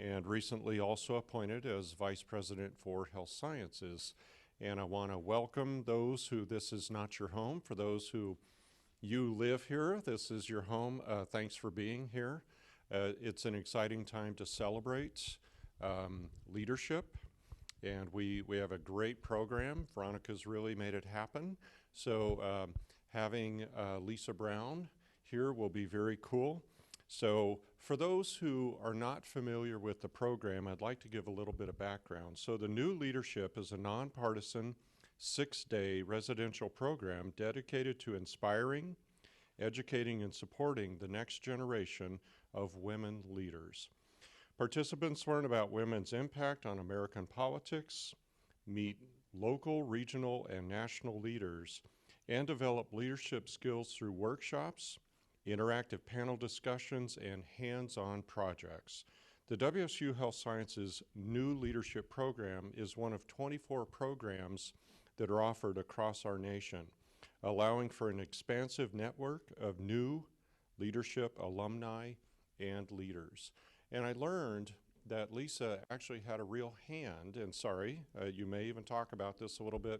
and recently also appointed as Vice President for Health Sciences. And I want to welcome those who this is not your home. For those who you live here, this is your home. Thanks for being here. It's an exciting time to celebrate leadership, and we have a great program. Veronica's really made it happen. So having Lisa Brown here will be very cool. So for those who are not familiar with the program, I'd like to give a little bit of background. So the New Leadership is a nonpartisan 6-day residential program dedicated to inspiring, educating, and supporting the next generation of women leaders. Participants learn about women's impact on American politics, meet local, regional, and national leaders, and develop leadership skills through workshops, interactive panel discussions, and hands-on projects. The WSU Health Sciences New Leadership Program is one of 24 programs that are offered across our nation, allowing for an expansive network of new leadership alumni and leaders. And I learned that Lisa actually had a real hand, and sorry, you may even talk about this a little bit,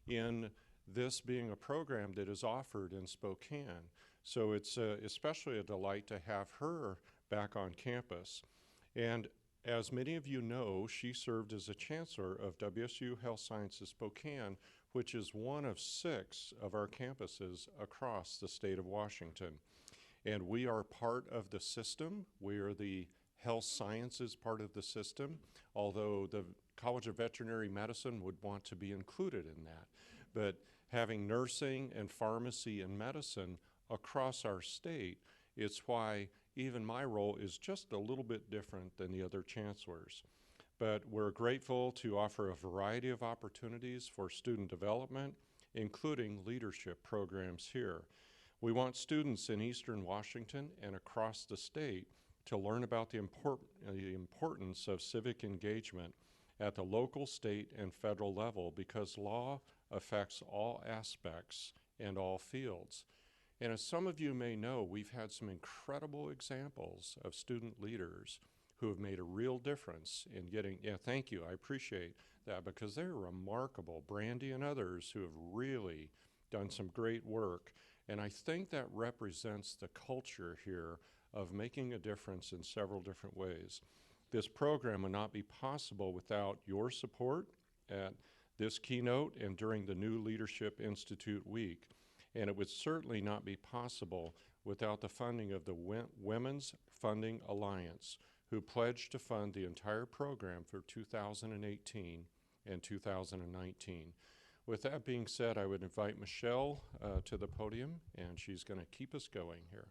in this being a program that is offered in Spokane. So it's especially a delight to have her back on campus. And as many of you know, she served as a chancellor of WSU Health Sciences Spokane, which is one of 6 of our campuses across the state of Washington. And we are part of the system. We are the health sciences part of the system, although the College of Veterinary Medicine would want to be included in that. But having nursing and pharmacy and medicine across our state, it's why even my role is just a little bit different than the other chancellors. But we're grateful to offer a variety of opportunities for student development, including leadership programs here. We want students in Eastern Washington and across the state to learn about the importance of civic engagement at the local, state, and federal level, because law affects all aspects and all fields. And as some of you may know, we've had some incredible examples of student leaders who have made a real difference in getting, thank you, I appreciate that, because they're remarkable. Brandy and others who have really done some great work. And I think that represents the culture here of making a difference in several different ways. This program would not be possible without your support at this keynote and during the New Leadership Institute Week. And it would certainly not be possible without the funding of the Women's Funding Alliance, who pledged to fund the entire program for 2018 and 2019. With that being said, I would invite Michelle to the podium, and she's going to keep us going here.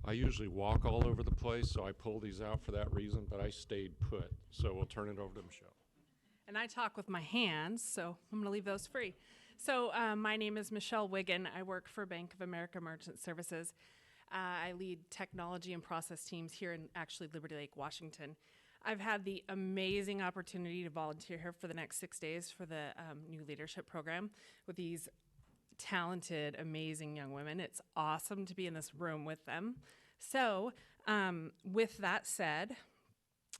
I usually walk all over the place, so I pull these out for that reason, but I stayed put. So we'll turn it over to Michelle. And I talk with my hands, so I'm going to leave those free. So my name is Michelle Wiggin. I work for Bank of America Merchant Services. I lead technology and process teams here in actually Liberty Lake, Washington. I've had the amazing opportunity to volunteer here for the next 6 days for the New Leadership Program with these talented, amazing young women. It's awesome to be in this room with them. So with that said,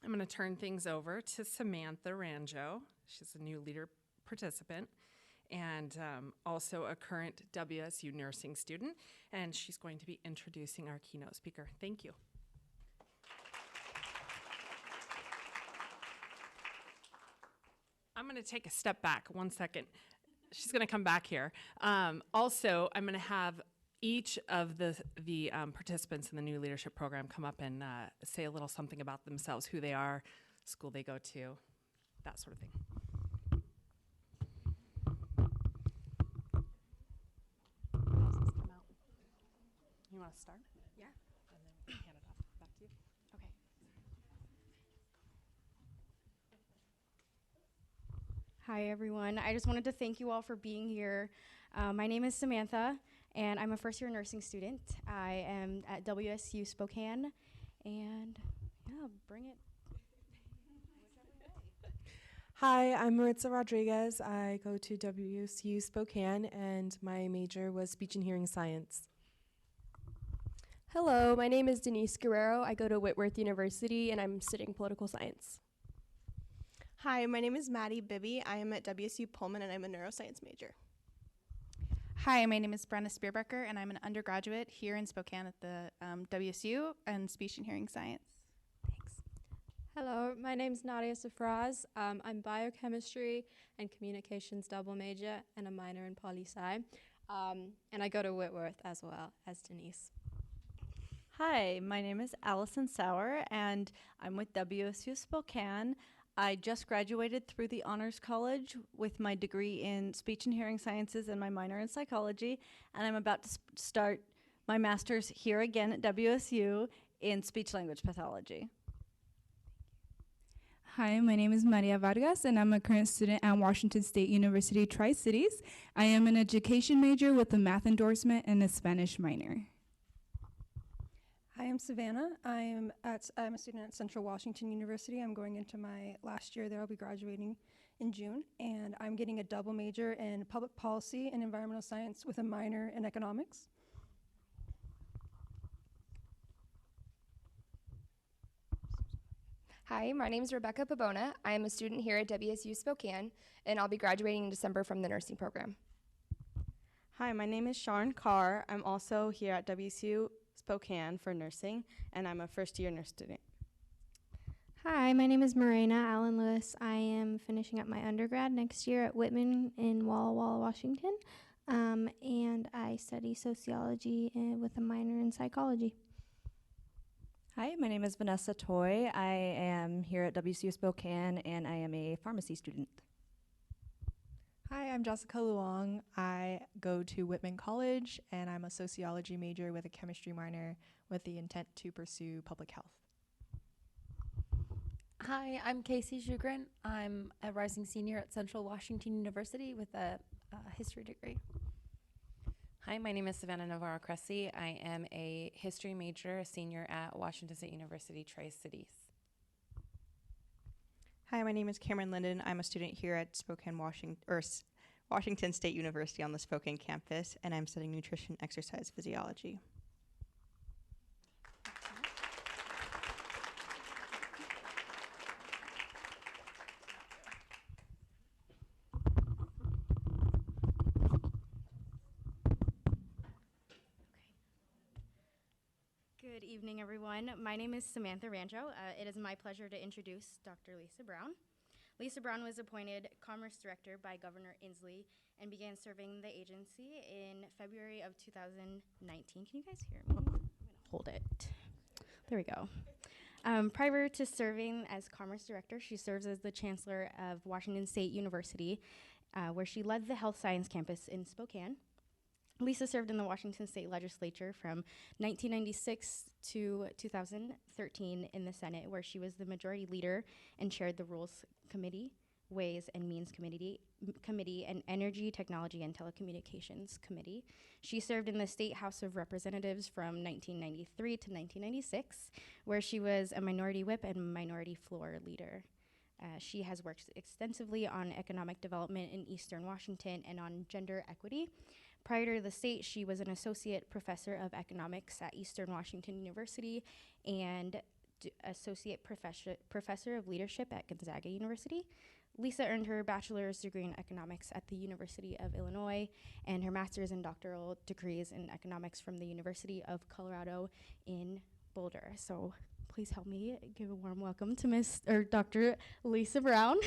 I'm going to turn things over to Samantha Ranjo. She's a new leader participant and also a current WSU nursing student, and she's going to be introducing our keynote speaker. Thank you. I'm going to take a step back 1 second. She's going to come back here. Also, I'm going to have each of the participants in the New Leadership Program come up and say a little something about themselves, who they are, school they go to, that sort of thing. You want to start? Yeah. And then we can hand it off back to you. Okay. Hi, everyone. I just wanted to thank you all for being here. My name is Samantha, and I'm a first-year nursing student. I am at WSU Spokane, and yeah, bring it. Hi, I'm Maritza Rodriguez. I go to WSU Spokane, and my major was Speech and Hearing Science. Hello, my name is Denise Guerrero. I go to Whitworth University, and I'm studying political science. Hi, my name is Maddie Bibby. I am at WSU Pullman, and I'm a neuroscience major. Hi, my name is Brenna Spearbecker, and I'm an undergraduate here in Spokane at the WSU in Speech and Hearing Science. Thanks. Hello, my name's Nadia Safraz. I'm biochemistry and communications double major and a minor in poli-sci. And I go to Whitworth as well as Denise. Hi, my name is Allison Sauer, and I'm with WSU Spokane. I just graduated through the Honors College with my degree in Speech and Hearing Sciences and my minor in psychology, and I'm about to start my master's here again at WSU in speech-language pathology. Hi, my name is Maria Vargas, and I'm a current student at Washington State University Tri-Cities. I am an education major with a math endorsement and a Spanish minor. Hi, I'm Savannah. I'm a student at Central Washington University. I'm going into my last year there. I'll be graduating in June, and I'm getting a double major in public policy and environmental science with a minor in economics. Hi, my name is Rebecca Pabona. I am a student here at WSU Spokane, and I'll be graduating in December from the nursing program. Hi, my name is Sharon Carr. I'm also here at WSU Spokane for nursing, and I'm a first-year nurse student. Hi, my name is Morena Allen Lewis. I am finishing up my undergrad next year at Whitman in Walla Walla, Washington, and I study sociology with a minor in psychology. Hi, my name is Vanessa Toy. I am here at WSU Spokane, and I am a pharmacy student. Hi, I'm Jessica Luong. I go to Whitman College, and I'm a sociology major with a chemistry minor with the intent to pursue public health. Hi, I'm Casey Shugren. I'm a rising senior at Central Washington University with a history degree. Hi, my name is Savannah Navarro-Cressy. I am a history major, a senior at Washington State University Tri-Cities. Hi, my name is Cameron Linden. I'm a student here at Washington State University on the Spokane campus, and I'm studying nutrition, exercise, physiology. Good evening, everyone. My name is Samantha Rancho. It is my pleasure to introduce Dr. Lisa Brown. Lisa Brown was appointed Commerce Director by Governor Inslee and began serving the agency in February of 2019. Can you guys hear me? I'm gonna hold it. There we go. Prior to serving as Commerce Director, she serves as the Chancellor of Washington State University, where she led the Health Science Campus in Spokane. Lisa served in the Washington State Legislature from 1996 to 2013 in the Senate, where she was the Majority Leader and chaired the Rules Committee, Ways and Means Committee, and Energy, Technology, and Telecommunications Committee. She served in the State House of Representatives from 1993 to 1996, where she was a Minority Whip and Minority Floor Leader. She has worked extensively on economic development in Eastern Washington and on gender equity. Prior to the state, she was an associate professor of economics at Eastern Washington University and associate professor of leadership at Gonzaga University. Lisa earned her bachelor's degree in economics at the University of Illinois and her master's and doctoral degrees in economics from the University of Colorado in Boulder. So please help me give a warm welcome to Dr. Lisa Brown.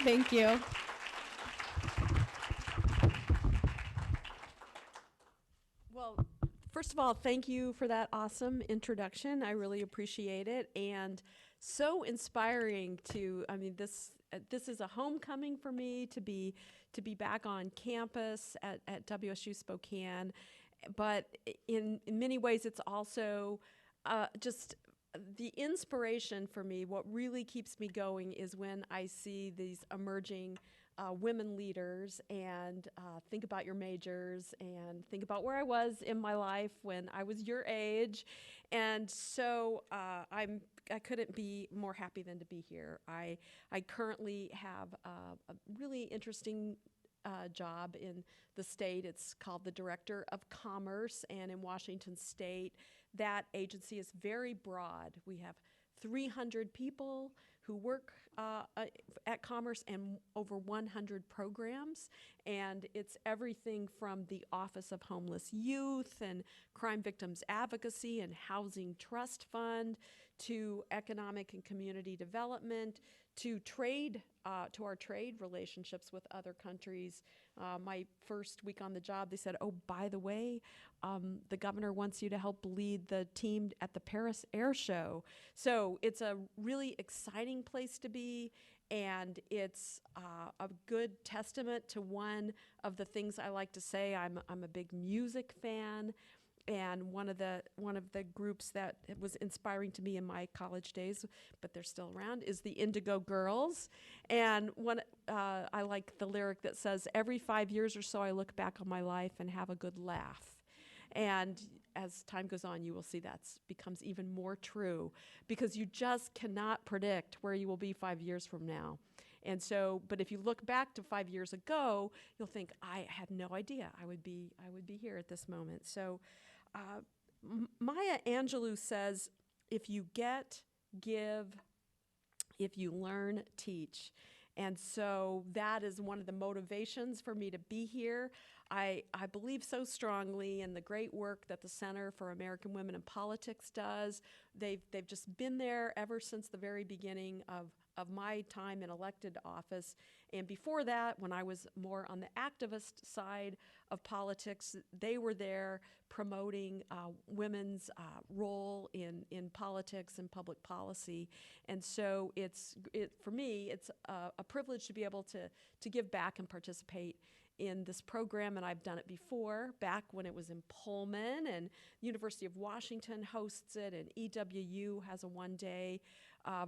Thank you. Well, first of all, thank you for that awesome introduction. I really appreciate it, and so inspiring to. I mean, this is a homecoming for me to be back on campus at WSU Spokane, but in many ways, it's also just the inspiration for me. What really keeps me going is when I see these emerging women leaders and think about your majors and think about where I was in my life when I was your age. And so I couldn't be more happy than to be here. I currently have a really interesting job in the state. It's called the Director of Commerce, and in Washington State, that agency is very broad. We have 300 people who work at Commerce and over 100 programs, and it's everything from the Office of Homeless Youth and Crime Victims Advocacy and Housing Trust Fund to economic and community development to trade, to our trade relationships with other countries. My first week on the job, they said, oh, by the way, the governor wants you to help lead the team at the Paris Air Show. So it's a really exciting place to be, and it's a good testament to one of the things I like to say. I'm a big music fan. And one of the groups that was inspiring to me in my college days, but they're still around, is the Indigo Girls. And I like the lyric that says, every 5 years or so I look back on my life and have a good laugh. And as time goes on, you will see that becomes even more true, because you just cannot predict where you will be 5 years from now. And so, but if you look back to 5 years ago, you'll think, I had no idea I would be here at this moment. So Maya Angelou says, if you get, give; if you learn, teach. And so that is one of the motivations for me to be here. I believe so strongly in the great work that the Center for American Women in Politics does. They've just been there ever since the very beginning of my time in elected office. And before that, when I was more on the activist side of politics, they were there promoting women's role in politics and public policy. And so for me, it's a privilege to be able to give back and participate in this program, and I've done it before, back when it was in Pullman, and University of Washington hosts it, and EWU has a one-day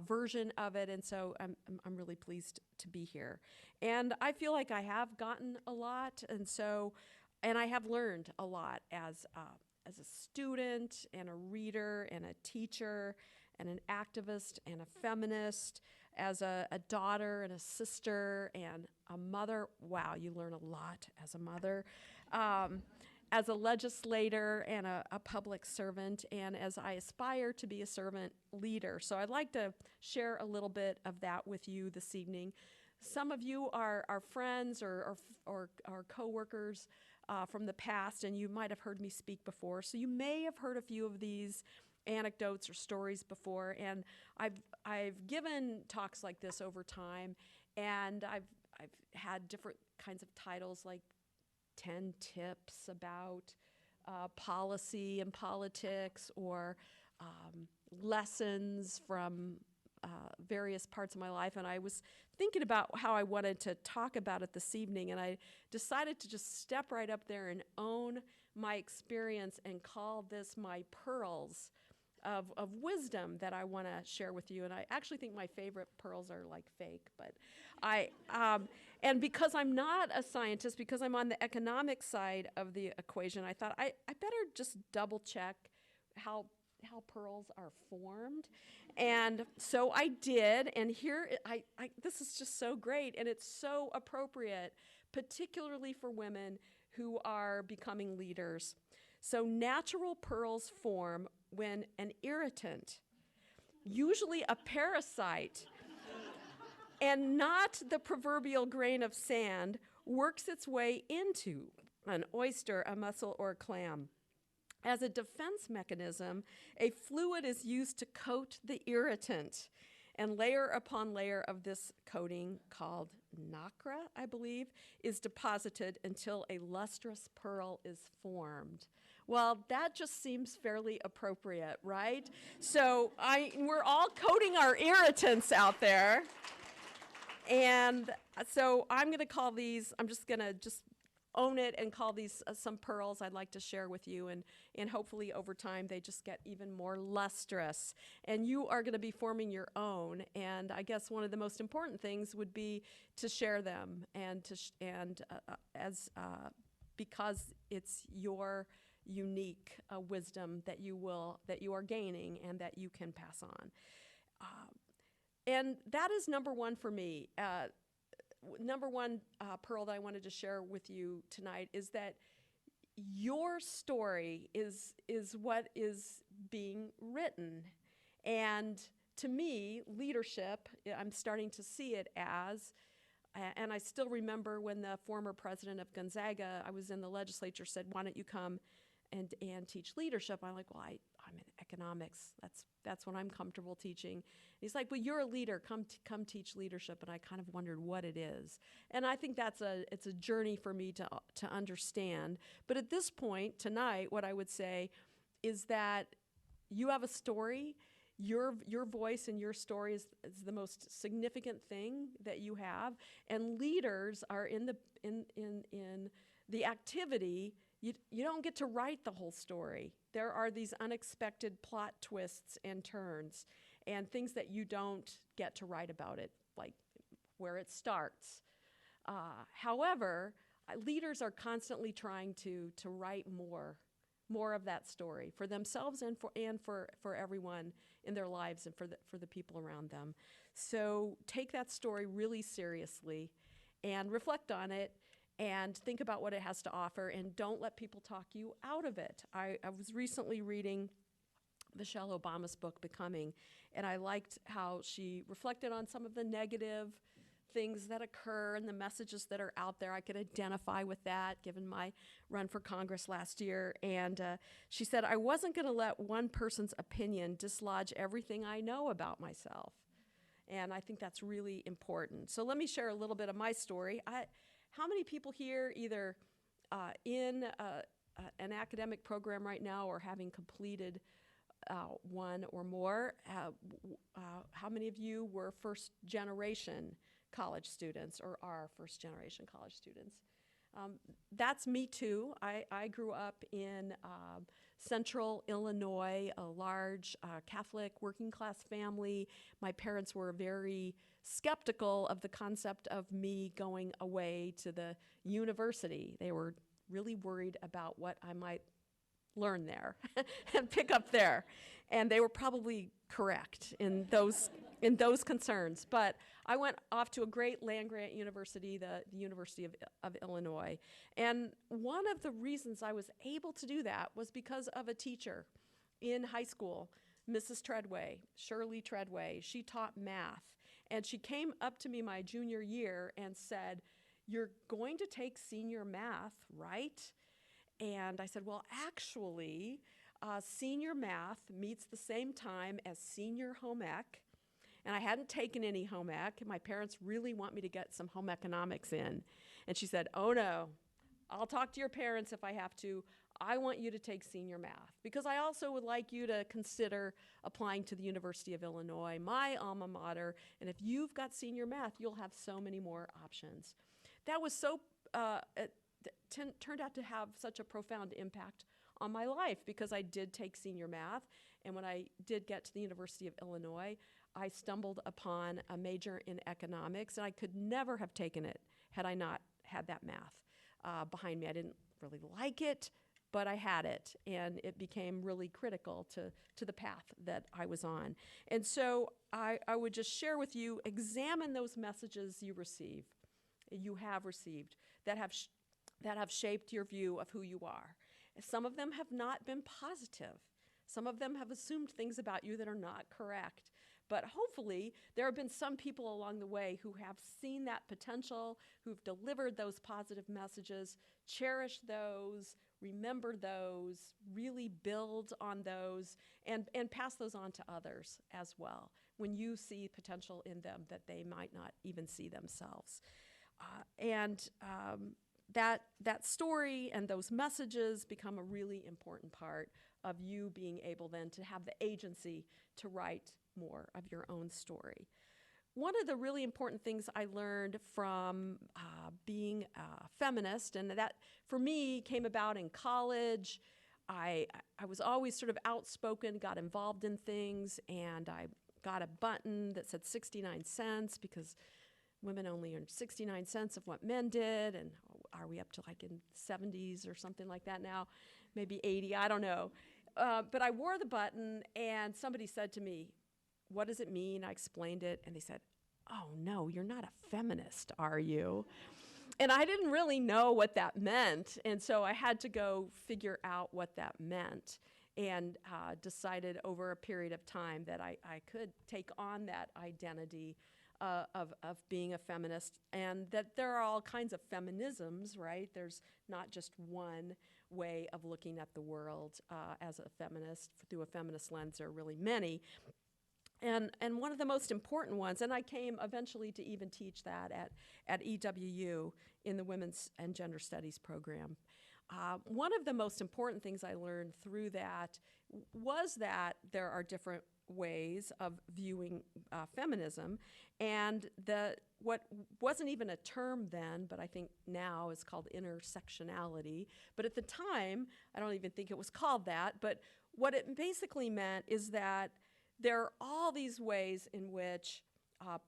version of it, and so I'm really pleased to be here. And I feel like I have gotten a lot, and I have learned a lot as a student and a reader and a teacher and an activist and a feminist, as a daughter and a sister and a mother. Wow, you learn a lot as a mother. As a legislator and a public servant, and as I aspire to be a servant leader. So I'd like to share a little bit of that with you this evening. Some of you are friends or coworkers from the past, and you might have heard me speak before. So you may have heard a few of these anecdotes or stories before, and I've given talks like this over time, and I've had different kinds of titles like 10 tips about policy and politics, or lessons from various parts of my life. And I was thinking about how I wanted to talk about it this evening, and I decided to just step right up there and own my experience and call this my pearls of wisdom that I want to share with you. And I actually think my favorite pearls are like fake, but and because I'm not a scientist, because I'm on the economic side of the equation, I thought I better just double check how pearls are formed. And so I did, and here, this is just so great, and it's so appropriate, particularly for women who are becoming leaders. So natural pearls form when an irritant, usually a parasite, and not the proverbial grain of sand, works its way into an oyster, a mussel, or a clam. As a defense mechanism, a fluid is used to coat the irritant, and layer upon layer of this coating, called nacre, I believe, is deposited until a lustrous pearl is formed. Well, that just seems fairly appropriate, right? So we're all coating our irritants out there. And so I'm going to call these, I'm just going to own it and call these some pearls I'd like to share with you, and hopefully over time they just get even more lustrous. And you are going to be forming your own. And I guess one of the most important things would be to share them and because it's your unique wisdom that you are gaining and that you can pass on. And that is number one for me. Number one pearl that I wanted to share with you tonight is that your story is what is being written. And to me, leadership, I'm starting to see it as, and I still remember when the former president of Gonzaga, I was in the legislature, said, why don't you come and teach leadership? I'm like, well, I'm in economics. That's what I'm comfortable teaching. He's like, well, you're a leader. Come teach leadership. And I kind of wondered what it is. And I think it's a journey for me to understand. But at this point tonight, what I would say is that you have a story. Your voice and your story is the most significant thing that you have. And leaders are in the activity. You don't get to write the whole story. There are these unexpected plot twists and turns and things that you don't get to write about it, like where it starts. However, leaders are constantly trying to write more of that story for themselves and for everyone in their lives and for the people around them. So take that story really seriously and reflect on it. And think about what it has to offer, and don't let people talk you out of it. I was recently reading Michelle Obama's book, Becoming, and I liked how she reflected on some of the negative things that occur and the messages that are out there. I could identify with that, given my run for Congress last year. And she said, I wasn't going to let one person's opinion dislodge everything I know about myself. And I think that's really important. So let me share a little bit of my story. How many people here, either in an academic program right now or having completed one or more, how many of you were first-generation college students or are first-generation college students? That's me too. I grew up in central Illinois, a large Catholic working-class family. My parents were very skeptical of the concept of me going away to the university. They were really worried about what I might learn there and pick up there. And they were probably correct in those concerns. But I went off to a great land-grant university, the University of Illinois. And one of the reasons I was able to do that was because of a teacher in high school, Mrs. Treadway, Shirley Treadway. She taught math. And she came up to me my junior year and said, you're going to take senior math, right? And I said, well, actually, senior math meets the same time as senior home ec. And I hadn't taken any home ec. My parents really want me to get some home economics in. And she said, oh no, I'll talk to your parents if I have to. I want you to take senior math because I also would like you to consider applying to the University of Illinois, my alma mater. And if you've got senior math, you'll have so many more options. That was so, turned out to have such a profound impact on my life because I did take senior math. And when I did get to the University of Illinois, I stumbled upon a major in economics, and I could never have taken it had I not had that math behind me. I didn't really like it, but I had it, and it became really critical to the path that I was on. And so I would just share with you, examine those messages you have received, that have shaped your view of who you are. Some of them have not been positive. Some of them have assumed things about you that are not correct. But hopefully, there have been some people along the way who have seen that potential, who've delivered those positive messages, cherished those, remember those, really build on those, and pass those on to others as well when you see potential in them that they might not even see themselves. That story and those messages become a really important part of you being able then to have the agency to write more of your own story. one of the really important things I learned from being a feminist, and that for me came about in college. I was always sort of outspoken, got involved in things, and I got a button that said 69 cents because women only earned 69 cents of what men did, and are we up to like in 70s or something like that now? Maybe 80, I don't know. But I wore the button, and somebody said to me, "What does it mean?" I explained it, and they said, "Oh no, you're not a feminist, are you?" And I didn't really know what that meant, and so I had to go figure out what that meant, and decided over a period of time that I could take on that identity of being a feminist, and that there are all kinds of feminisms, right? There's not just one way of looking at the world as a feminist. Through a feminist lens, there are really many. And one of the most important ones, and I came eventually to even teach that at EWU in the Women's and Gender Studies program. One of the most important things I learned through that was that there are different ways of viewing feminism, and what wasn't even a term then, but I think now is called intersectionality. But at the time, I don't even think it was called that, but what it basically meant is that there are all these ways in which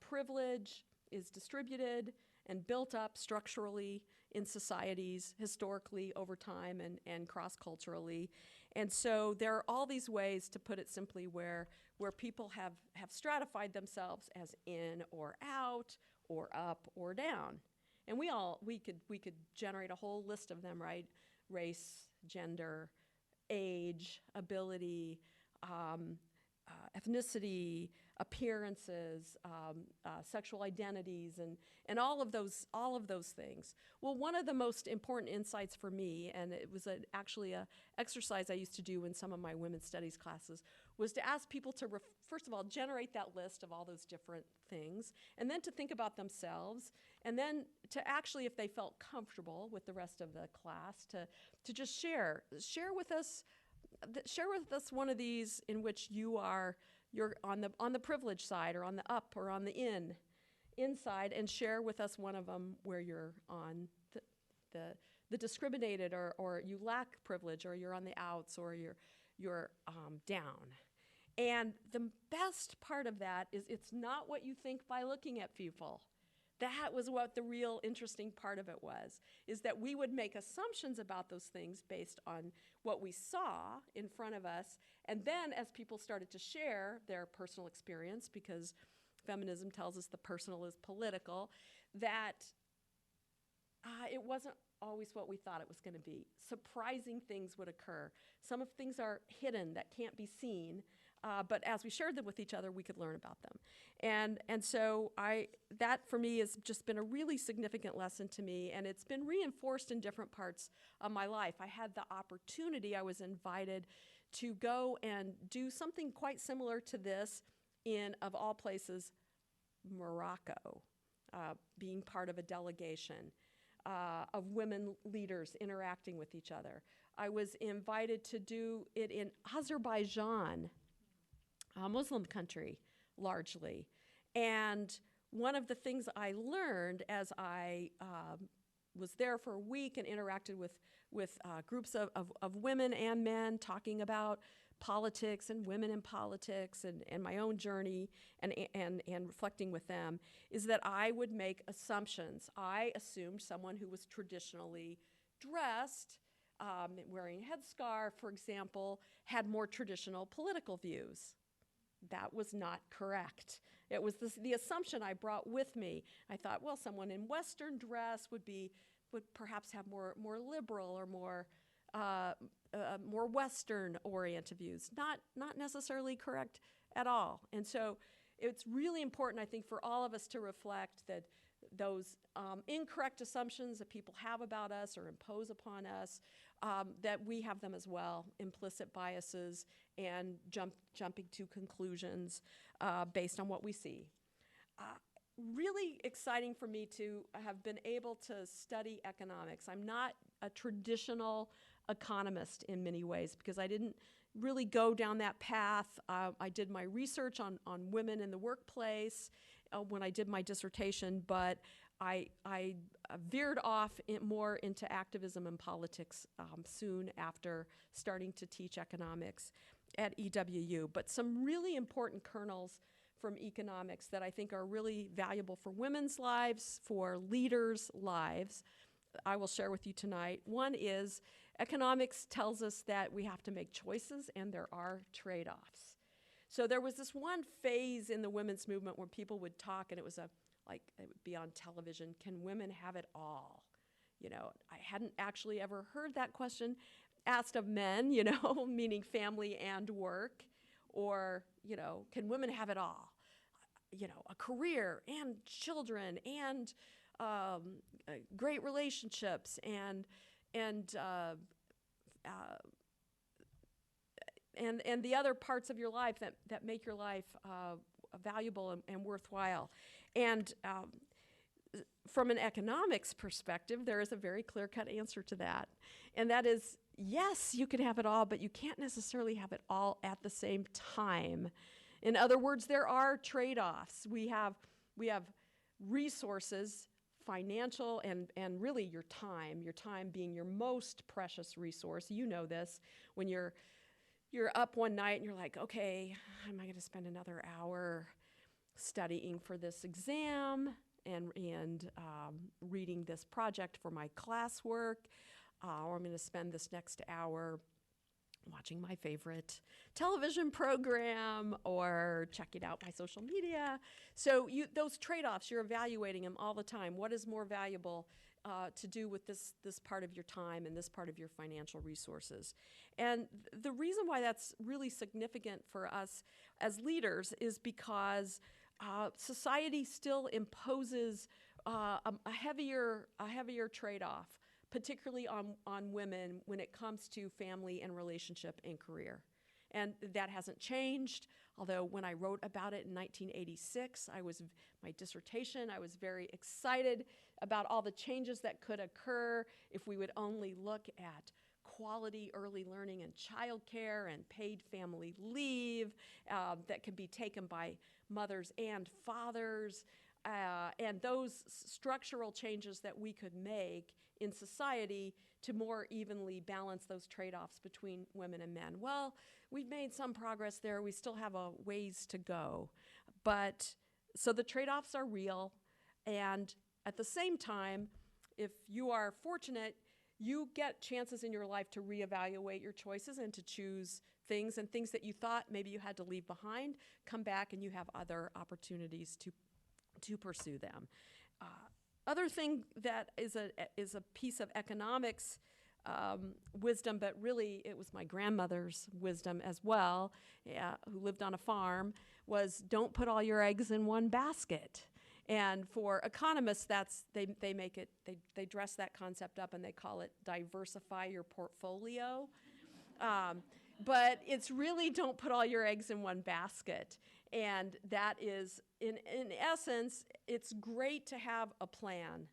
privilege is distributed and built up structurally in societies, historically, over time, and cross-culturally. And so there are all these ways, to put it simply, where people have stratified themselves as in or out, or up or down. And we could generate a whole list of them, right? Race, gender, age, ability, ethnicity, appearances, sexual identities, and all of those things. Well, one of the most important insights for me, and it was actually an exercise I used to do in some of my women's studies classes, was to ask people to, first of all, generate that list of all those different things, and then to think about themselves, and then to actually, if they felt comfortable with the rest of the class, to just share with us one of these in which you're on the privilege side, or on the up, or on the inside, and share with us one of them where you're on the discriminated, or you lack privilege, or you're on the outs, or you're down. And the best part of that is it's not what you think by looking at people. That was what the real interesting part of it was, is that we would make assumptions about those things based on what we saw in front of us. And then as people started to share their personal experience, because feminism tells us the personal is political, that it wasn't always what we thought it was going to be. Surprising things would occur. Some of things are hidden that can't be seen, but as we shared them with each other, we could learn about them. And so that for me has just been a really significant lesson to me, and it's been reinforced in different parts of my life. I had the opportunity, I was invited to go and do something quite similar to this in, of all places, Morocco, being part of a delegation of women leaders interacting with each other. I was invited to do it in Azerbaijan, a Muslim country, largely. And one of the things I learned as I was there for a week and interacted with groups of women and men talking about politics and women in politics and my own journey and reflecting with them, is that I would make assumptions. I assumed someone who was traditionally dressed, wearing a headscarf, for example, had more traditional political views. That was not correct. It was the assumption I brought with me. I thought, well, someone in Western dress would perhaps have more liberal or more Western-oriented views. Not necessarily correct at all. And so it's really important, I think, for all of us to reflect that those incorrect assumptions that people have about us or impose upon us, that we have them as well, implicit biases and jumping to conclusions based on what we see. Really exciting for me to have been able to study economics. I'm not a traditional economist in many ways because I didn't really go down that path. I did my research on women in the workplace when I did my dissertation, but I veered off more into activism and politics soon after starting to teach economics at EWU. But some really important kernels from economics that I think are really valuable for women's lives, for leaders' lives, I will share with you tonight. One is economics tells us that we have to make choices and there are trade-offs. So there was this one phase in the women's movement where people would talk, and it was it would be on television, can women have it all? You know, I hadn't actually ever heard that question asked of men, you know, meaning family and work, or, you know, can women have it all? You know, a career and children and great relationships and the other parts of your life that make your life valuable and worthwhile. And from an economics perspective, there is a very clear-cut answer to that. And that is, yes, you can have it all, but you can't necessarily have it all at the same time. In other words, there are trade-offs. We have resources, financial and really your time being your most precious resource. You know this. When you're up one night and you're like, okay, am I going to spend another hour studying for this exam and reading this project for my classwork, or I'm going to spend this next hour watching my favorite television program or checking out my social media. So those trade-offs, you're evaluating them all the time. What is more valuable to do with this part of your time and this part of your financial resources? And the reason why that's really significant for us as leaders is because society still imposes a heavier trade-off, particularly on women when it comes to family and relationship and career. And that hasn't changed, although when I wrote about it in 1986, my dissertation, I was very excited about all the changes that could occur if we would only look at quality early learning and childcare and paid family leave that can be taken by mothers and fathers, and those structural changes that we could make in society to more evenly balance those trade-offs between women and men. Well, we've made some progress there. We still have a ways to go. But so the trade-offs are real, and at the same time, if you are fortunate, you get chances in your life to reevaluate your choices and to choose things, and things that you thought maybe you had to leave behind, come back and you have other opportunities to pursue them. Other thing that is a piece of economics wisdom, but really it was my grandmother's wisdom as well, who lived on a farm, was don't put all your eggs in one basket. And for economists, they dress that concept up and they call it diversify your portfolio. But it's really don't put all your eggs in one basket. And that is, in essence, it's great to have a plan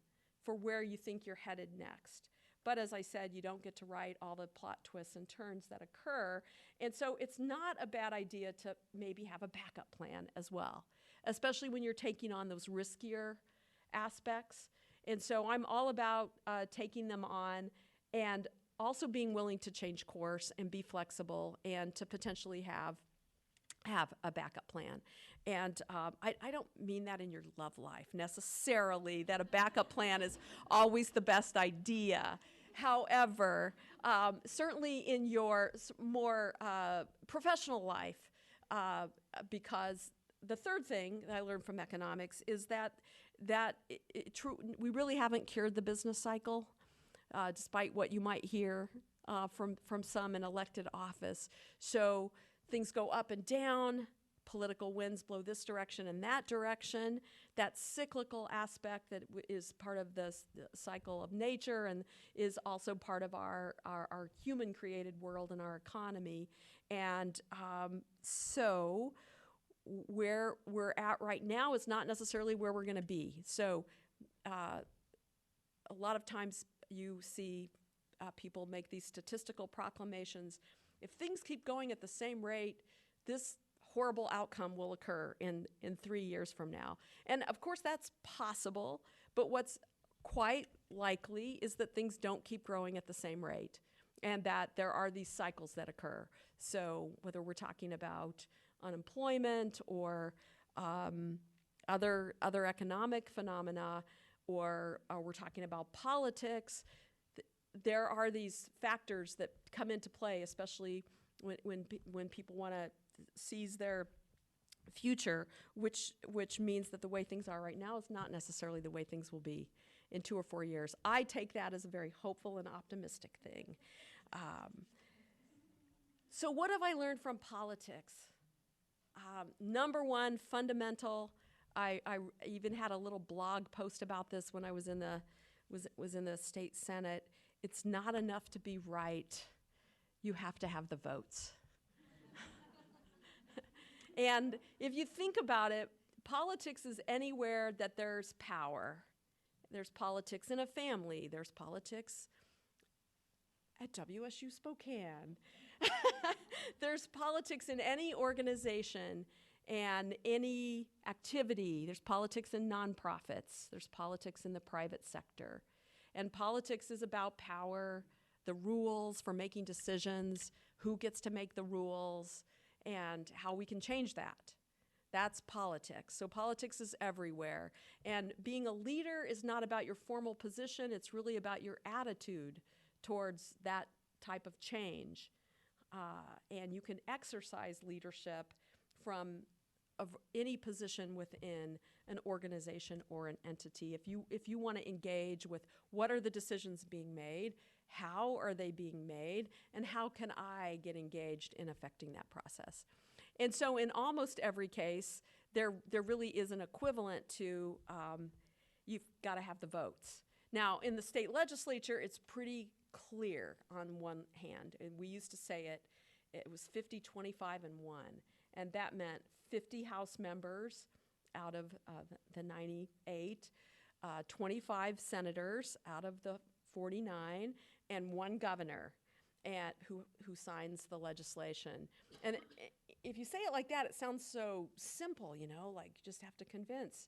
for where you think you're headed next. But as I said, you don't get to write all the plot twists and turns that occur. And so it's not a bad idea to maybe have a backup plan as well, especially when you're taking on those riskier aspects. And so I'm all about taking them on and also being willing to change course and be flexible and to potentially have a backup plan. And I don't mean that in your love life necessarily, that a backup plan is always the best idea. However, certainly in your more professional life, because the third thing that I learned from economics is that we really haven't cured the business cycle, despite what you might hear from some in elected office. So things go up and down. Political winds blow this direction and that direction. That cyclical aspect that is part of the cycle of nature and is also part of our human-created world and our economy. And so where we're at right now is not necessarily where we're going to be. So a lot of times you see people make these statistical proclamations. If things keep going at the same rate, this horrible outcome will occur in 3 years from now. And of course that's possible, but what's quite likely is that things don't keep growing at the same rate and that there are these cycles that occur. So whether we're talking about unemployment or other economic phenomena, or we're talking about politics, there are these factors that come into play, especially when people want to seize their future, which means that the way things are right now is not necessarily the way things will be in 2 or 4 years. I take that as a very hopeful and optimistic thing. So what have I learned from politics? Number one, fundamental. I even had a little blog post about this when I was in the state senate. It's not enough to be right. You have to have the votes. And if you think about it, politics is anywhere that there's power. There's politics in a family. There's politics at WSU Spokane. There's politics in any organization and any activity. There's politics in nonprofits. There's politics in the private sector. And politics is about power, the rules for making decisions, who gets to make the rules, and how we can change that. That's politics. So politics is everywhere. And being a leader is not about your formal position. It's really about your attitude towards that type of change. And you can exercise leadership from any position within an organization or an entity. If you want to engage with what are the decisions being made, how are they being made, and how can I get engaged in affecting that process? And so in almost every case, there really is an equivalent to you've got to have the votes. Now, in the state legislature, it's pretty clear on one hand. And we used to say it was 50, 25, and 1. And that meant 50 House members out of the 98, 25 senators out of the 49, and 1 governor who signs the legislation. And if you say it like that, it sounds so simple, like you just have to convince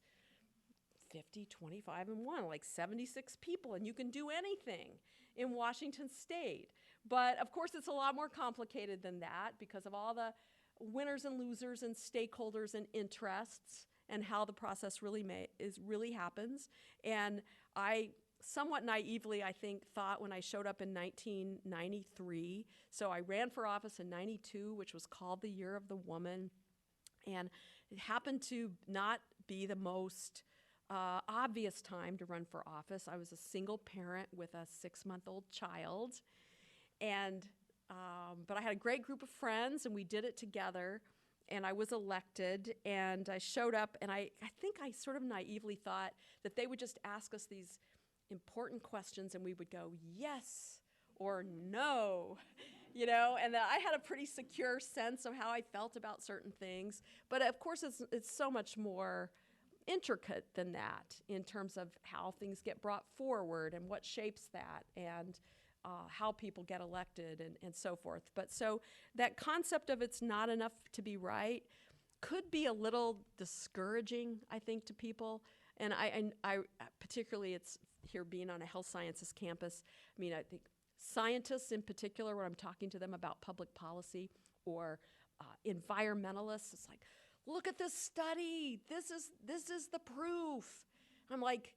50, 25, and 1, like 76 people, and you can do anything in Washington State. But of course, it's a lot more complicated than that because of all the winners and losers and stakeholders and interests and how the process really happens. And I somewhat naively, I think, thought when I showed up in 1993, so I ran for office in 92, which was called the Year of the Woman, and it happened to not be the most obvious time to run for office. I was a single parent with a 6-month-old child, and but I had a great group of friends, and we did it together, and I was elected, and I showed up, and I think I sort of naively thought that they would just ask us these important questions, and we would go yes or no, and I had a pretty secure sense of how I felt about certain things. But of course, it's so much more intricate than that in terms of how things get brought forward and what shapes that and how people get elected and so forth. But so that concept of it's not enough to be right could be a little discouraging, I think, to people. And I particularly, it's here being on a health sciences campus. I mean, I think scientists in particular, when I'm talking to them about public policy, or environmentalists, it's like, look at this study. This is the proof. I'm like,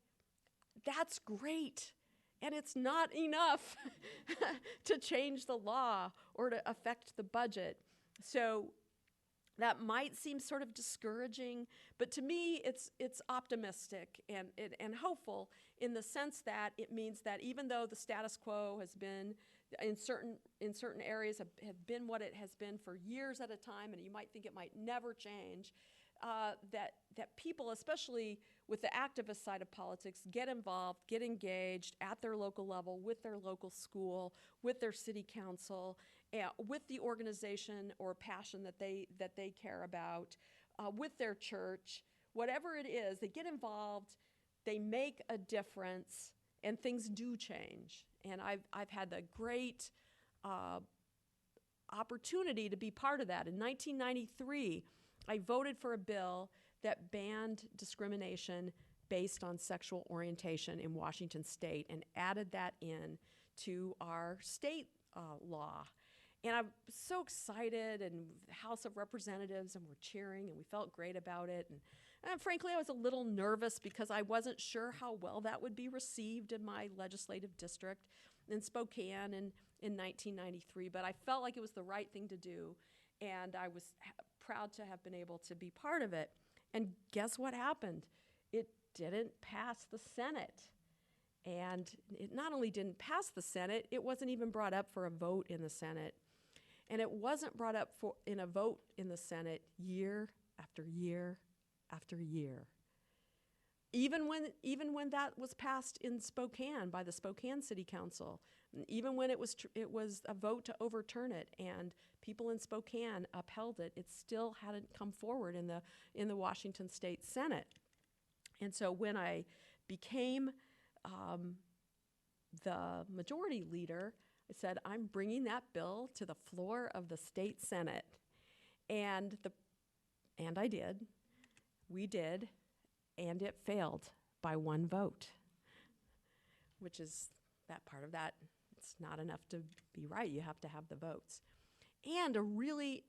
that's great. And it's not enough to change the law or to affect the budget. So that might seem sort of discouraging, but to me, it's optimistic and hopeful in the sense that it means that even though the status quo has been in certain areas have been what it has been for years at a time, and you might think it might never change, that people, especially with the activist side of politics, get involved, get engaged at their local level, with their local school, with their city council, with the organization or passion that they care about, with their church, whatever it is, they get involved, they make a difference, and things do change. And I've had the great opportunity to be part of that. In 1993, I voted for a bill that banned discrimination based on sexual orientation in Washington state and added that in to our state law. And I'm so excited, and the House of Representatives, and we're cheering, and we felt great about it. And frankly, I was a little nervous because I wasn't sure how well that would be received in my legislative district in Spokane in 1993, but I felt like it was the right thing to do, and I was proud to have been able to be part of it. And guess what happened? It didn't pass the Senate. And it not only didn't pass the Senate, it wasn't even brought up for a vote in the Senate. And it wasn't brought up in a vote in the Senate year after year after year. Even when that was passed in Spokane by the Spokane City Council, even when it was a vote to overturn it, and people in Spokane upheld it, it still hadn't come forward in the Washington State Senate. And so when I became the majority leader, I said, I'm bringing that bill to the floor of the state Senate. And I did. We did. And it failed by one vote, which is that part of that. It's not enough to be right. You have to have the votes. And a really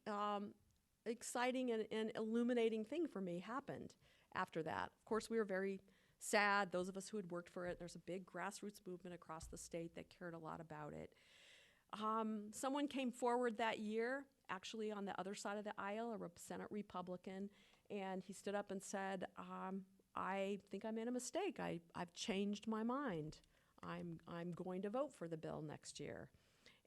exciting and illuminating thing for me happened after that. Of course, we were very sad, those of us who had worked for it. There's a big grassroots movement across the state that cared a lot about it. Someone came forward that year, actually on the other side of the aisle, a Senate Republican, and he stood up and said, I think I made a mistake. I've changed my mind. I'm going to vote for the bill next year.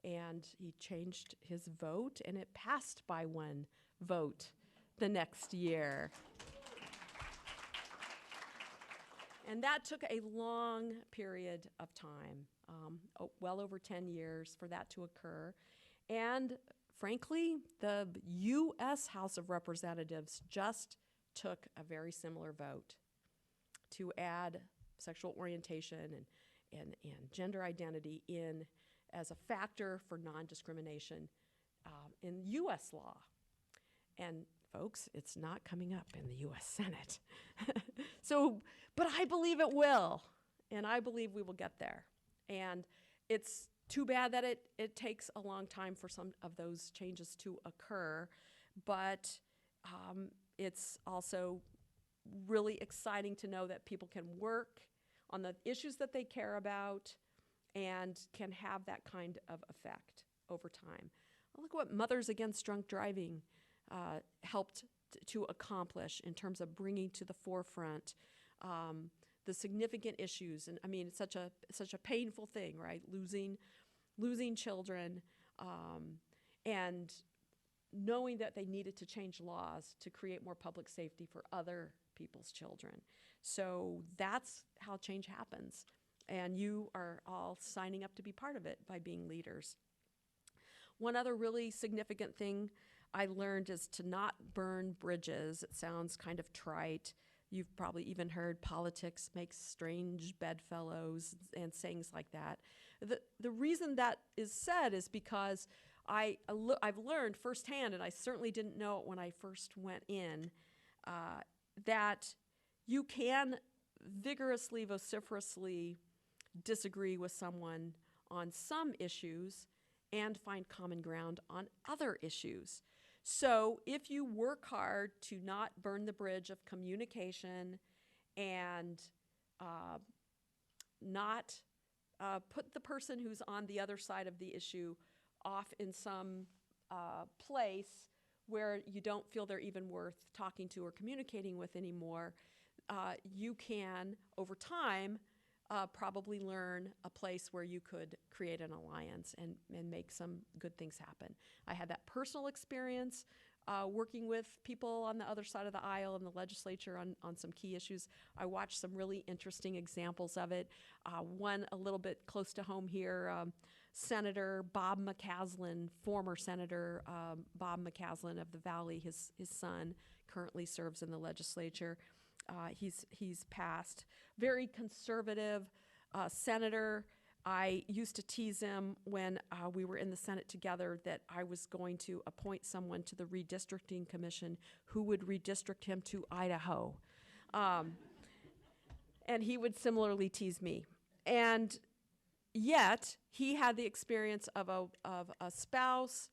And he changed his vote, and it passed by one vote the next year. And that took a long period of time, well over 10 years for that to occur. And frankly, the U.S. House of Representatives just took a very similar vote to add sexual orientation and gender identity in as a factor for non-discrimination in U.S. law. And folks, it's not coming up in the U.S. Senate. But I believe it will, and I believe we will get there. And it's too bad that it takes a long time for some of those changes to occur, but it's also really exciting to know that people can work on the issues that they care about and can have that kind of effect over time. Look what Mothers Against Drunk Driving helped to accomplish in terms of bringing to the forefront the significant issues. And I mean, it's such a painful thing, right? Losing children, and knowing that they needed to change laws to create more public safety for other people's children. So that's how change happens. And you are all signing up to be part of it by being leaders. One other really significant thing I learned is to not burn bridges. It sounds kind of trite. You've probably even heard politics makes strange bedfellows and sayings like that. The reason that is said is because I've learned firsthand, and I certainly didn't know it when I first went in, that you can vigorously, vociferously disagree with someone on some issues and find common ground on other issues. So if you work hard to not burn the bridge of communication and not put the person who's on the other side of the issue off in some place where you don't feel they're even worth talking to or communicating with anymore, you can, over time, probably learn a place where you could create an alliance and make some good things happen. I had that personal experience working with people on the other side of the aisle in the legislature on some key issues. I watched some really interesting examples of it. One a little bit close to home here, Senator Bob McCaslin, former Senator Bob McCaslin of the Valley, his son currently serves in the legislature. He's passed. Very conservative senator, I used to tease him when we were in the Senate together that I was going to appoint someone to the redistricting commission who would redistrict him to Idaho. And he would similarly tease me. And yet, he had the experience of a spouse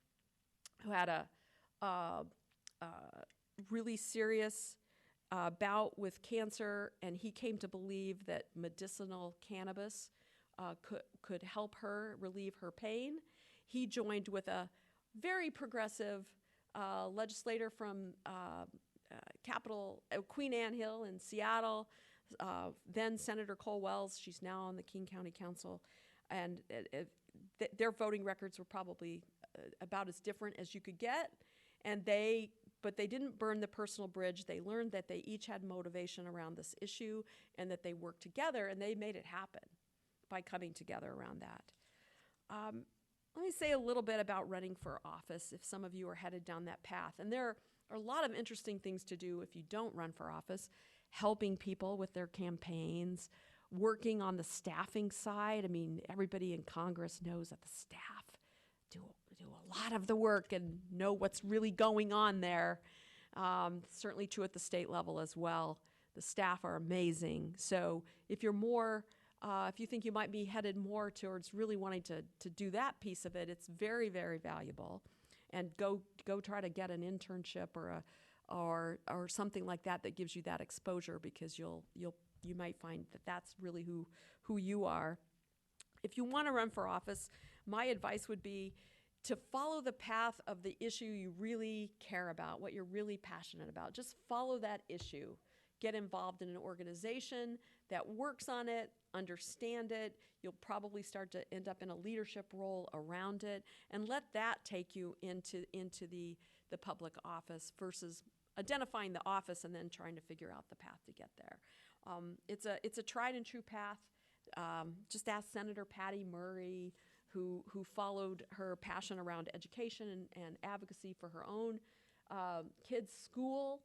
who had a really serious bout with cancer, and he came to believe that medicinal cannabis could help her relieve her pain. He joined with a very progressive legislator from Queen Anne Hill in Seattle, then Senator Cole Wells. She's now on the King County Council, and their voting records were probably about as different as you could get, but they didn't burn the personal bridge. They learned that they each had motivation around this issue and that they worked together, and they made it happen by coming together around that. Let me say a little bit about running for office if some of you are headed down that path. And there are a lot of interesting things to do if you don't run for office: helping people with their campaigns, working on the staffing side. I mean, everybody in Congress knows that the staff do a lot of the work and know what's really going on there. Certainly true at the state level as well. The staff are amazing. So if you're more, if you think you might be headed more towards really wanting to do that piece of it, it's very, very valuable. And go try to get an internship or something like that that gives you that exposure, because you might find that that's really who you are. If you want to run for office, my advice would be to follow the path of the issue you really care about, what you're really passionate about. Just follow that issue. Get involved in an organization that works on it, understand it. You'll probably start to end up in a leadership role around it, and let that take you into the public office versus identifying the office and then trying to figure out the path to get there. It's a tried and true path. Just ask Senator Patty Murray, who followed her passion around education and advocacy for her own kids' school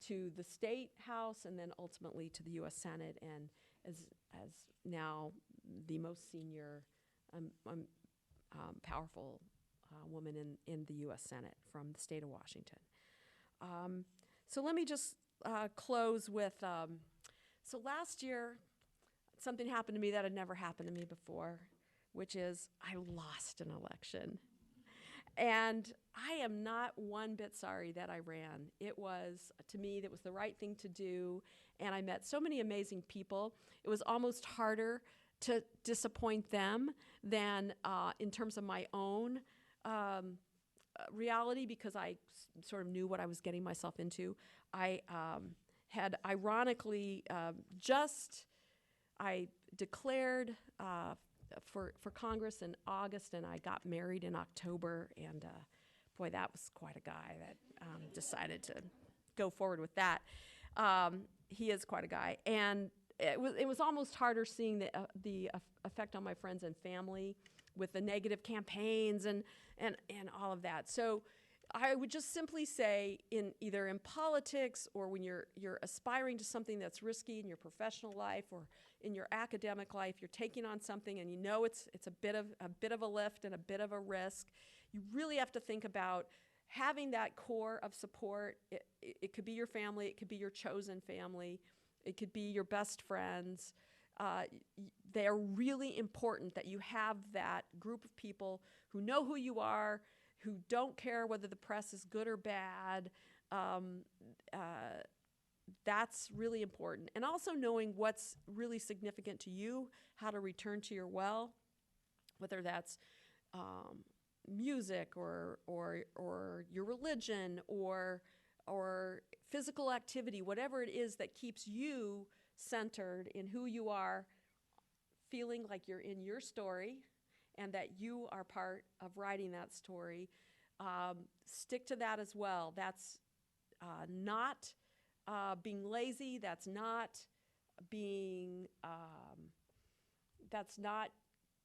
to the state house and then ultimately to the U.S. Senate, and as now the most senior powerful woman in the U.S. Senate from the state of Washington. So let me just close with, so last year something happened to me that had never happened to me before, which is I lost an election. And I am not one bit sorry that I ran. It was, to me, that was the right thing to do, and I met so many amazing people. It was almost harder to disappoint them than in terms of my own reality, because I sort of knew what I was getting myself into. I had ironically I declared for Congress in August, and I got married in October, and boy, that was quite a guy that decided to go forward with that. He is quite a guy, and it was almost harder seeing the effect on my friends and family with the negative campaigns and all of that. So I would just simply say, either in politics or when you're aspiring to something that's risky in your professional life or in your academic life, you're taking on something and you know it's a bit of a lift and a bit of a risk. You really have to think about having that core of support. It could be your family, it could be your chosen family, it could be your best friends. They are really important that you have that group of people who know who you are, who don't care whether the press is good or bad. That's really important. And also knowing what's really significant to you, how to return to your well, whether that's music or your religion or physical activity, whatever it is that keeps you centered in who you are, feeling like you're in your story and that you are part of writing that story. Stick to that as well. That's not being lazy. That's not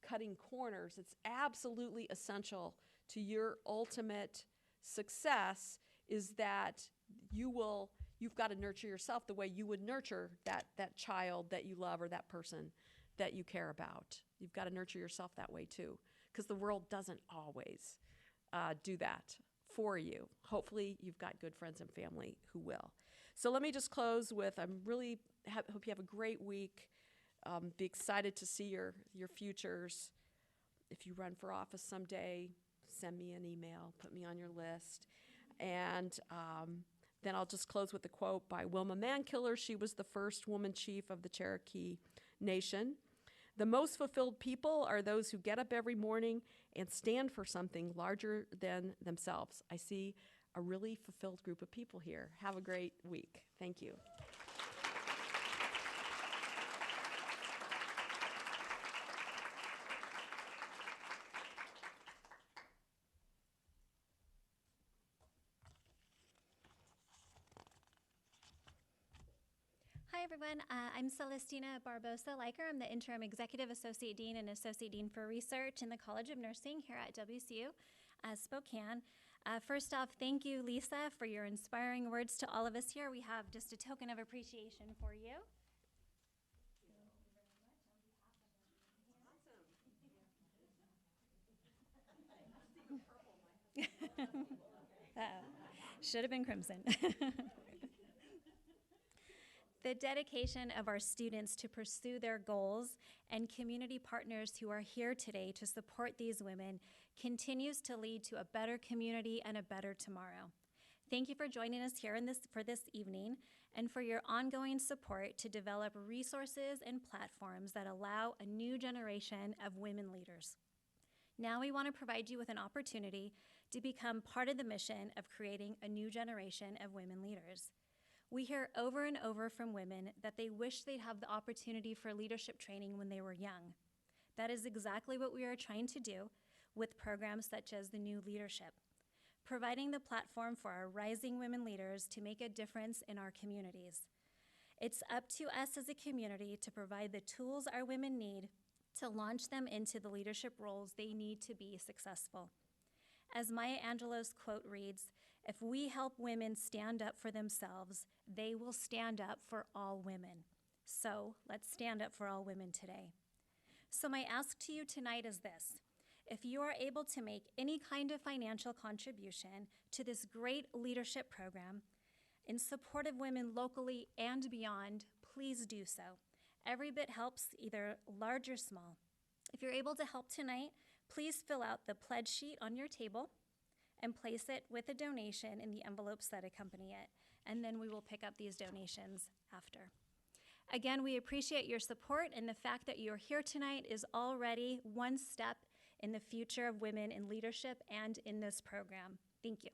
cutting corners. It's absolutely essential to your ultimate success, is that you've got to nurture yourself the way you would nurture that child that you love or that person that you care about. You've got to nurture yourself that way too, because the world doesn't always do that for you. Hopefully you've got good friends and family who will. So let me just close with, I'm really hope you have a great week. Be excited to see your futures. If you run for office someday, send me an email, put me on your list. And then I'll just close with a quote by Wilma Mankiller. She was the first woman chief of the Cherokee Nation. The most fulfilled people are those who get up every morning and stand for something larger than themselves. I see a really fulfilled group of people here. Have a great week. Thank you. Hi everyone, I'm Celestina Barbosa-Liker. I'm the Interim Executive Associate Dean and Associate Dean for Research in the College of Nursing here at WSU Spokane. First off, thank you, Lisa, for your inspiring words to all of us here. We have just a token of appreciation for you. Should have been crimson. The dedication of our students to pursue their goals and community partners who are here today to support these women continues to lead to a better community and a better tomorrow. Thank you for joining us here for this evening and for your ongoing support to develop resources and platforms that allow a new generation of women leaders. Now we want to provide you with an opportunity to become part of the mission of creating a new generation of women leaders. We hear over and over from women that they wish they'd have the opportunity for leadership training when they were young. That is exactly what we are trying to do with programs such as the New Leadership, providing the platform for our rising women leaders to make a difference in our communities. It's up to us as a community to provide the tools our women need to launch them into the leadership roles they need to be successful. As Maya Angelou's quote reads, "If we help women stand up for themselves, they will stand up for all women." So let's stand up for all women today. So my ask to you tonight is this: if you are able to make any kind of financial contribution to this great leadership program in support of women locally and beyond, please do so. Every bit helps, either large or small. If you're able to help tonight, please fill out the pledge sheet on your table and place it with a donation in the envelopes that accompany it, and then we will pick up these donations after. Again, we appreciate your support, and the fact that you're here tonight is already one step in the future of women in leadership and in this program. Thank you.